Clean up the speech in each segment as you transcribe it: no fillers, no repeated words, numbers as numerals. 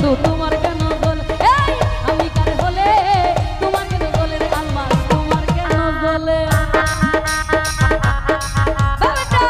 বন্ধু তোমার কেন জ্বলে এই আমি কার হলে তোমার কেন জ্বলে রে আলমাস তোমার কেন জ্বলে বাবাটা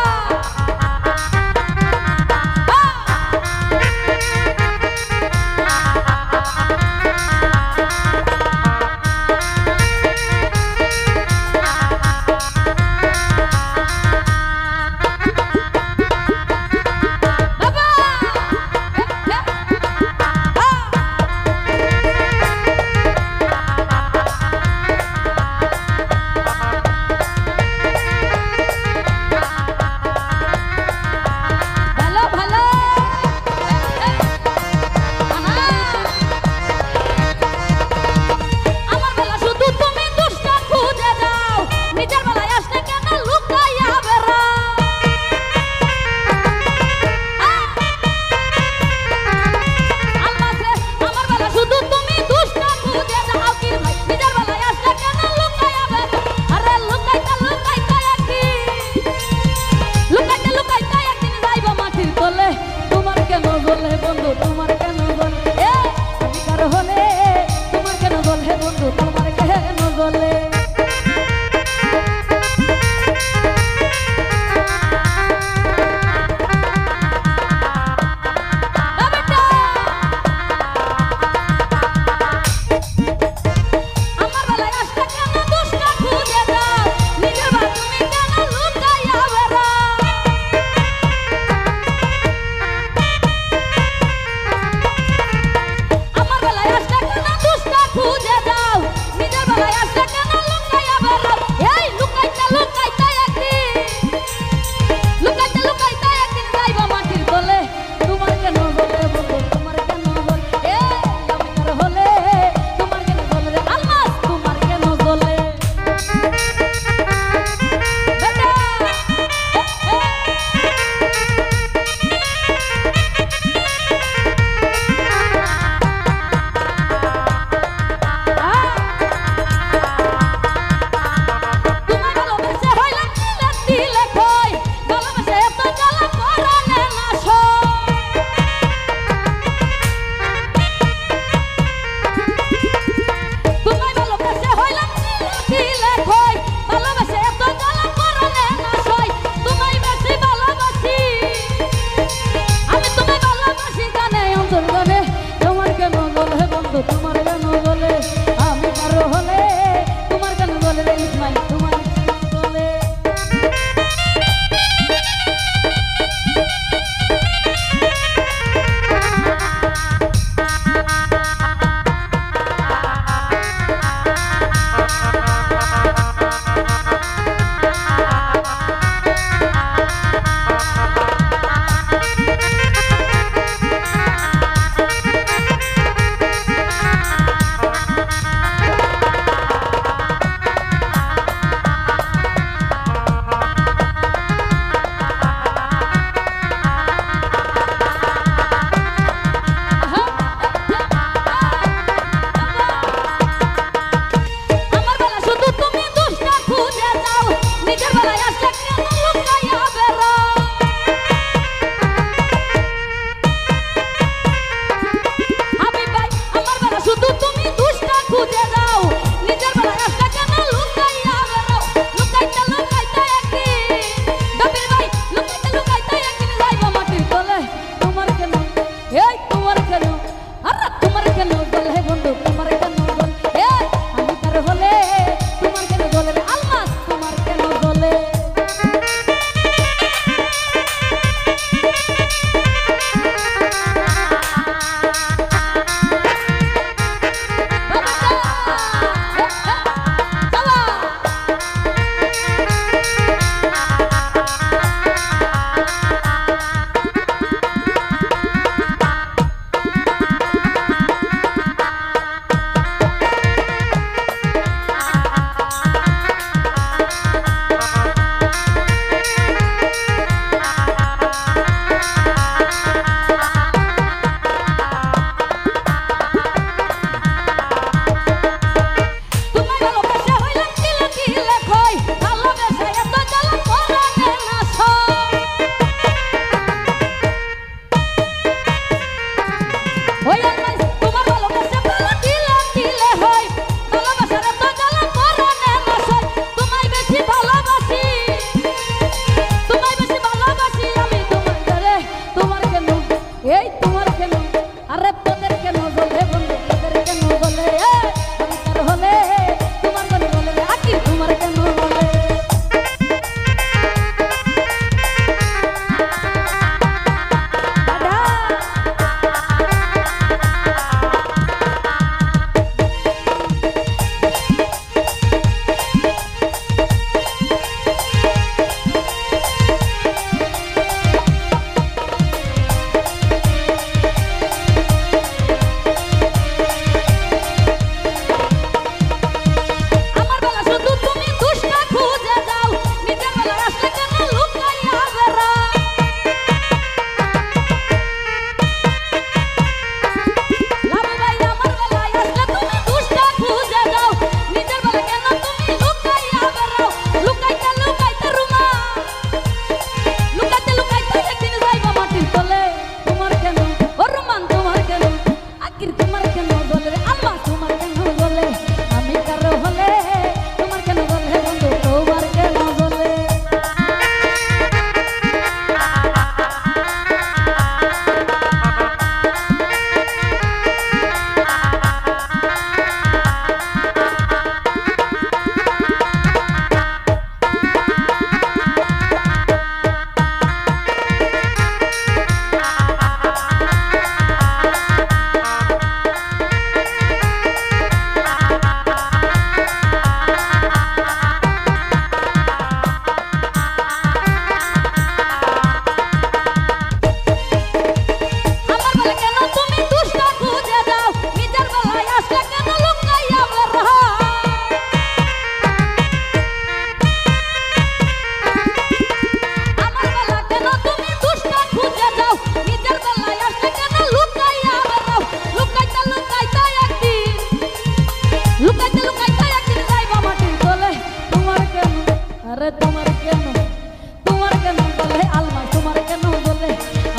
আরে তোমার কেন বলে আলমাস তোমার কেন বলে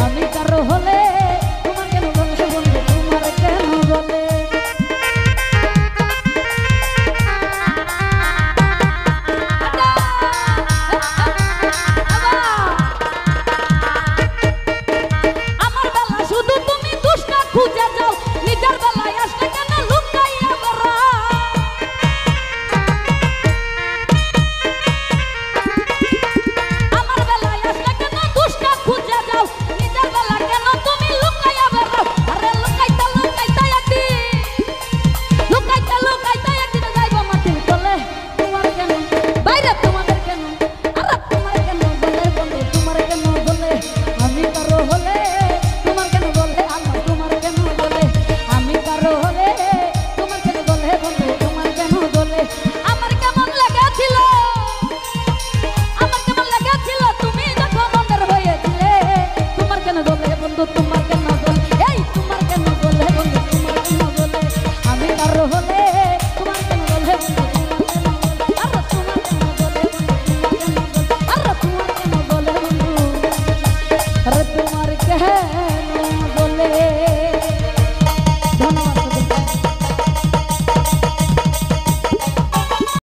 আমি কারো হলে তোমার কেন বলে বন্ধু তোমার কেন বলে আমার বেলা শুধু তুমি দুষ্টা খুঁজে যাও নিজের বেলায় আসলে কেন লুকাইয়া বেড়াও আমার বেলায় আসলে কেন দুষ্টা খুঁজে যাও নিজের বেলা কেন তুমি লুকাইয়া বেড়াও আরে লুকাইতে একদিন যাইব মাটির তলে তোমার কেন বাইরে তোমাদের কেন আরে তোমার কেন বলে বন্ধু তোমার কেন বলে আমি কারো হলে তোমার কেন বলে আল্লাহ তোমার কেন বলে আমি কারো হলে তোমার কেন বলে বন্ধু তোমার কেন বলে আমার কেমন লেগেছিল তুমি যখন মনের হয়েছিলে তোমার কেন বলে বন্ধু তোমার কেন বলে এই তোমার কেন বলে বন্ধু তোমার কেন বলে আমি কারো হলে তোমার কেন বলে বন্ধু তোমার কেন বলে আরে তোমার কেন বলে বন্ধু আরে তোমার কেন বলে বন্ধু আরে তোমার কেন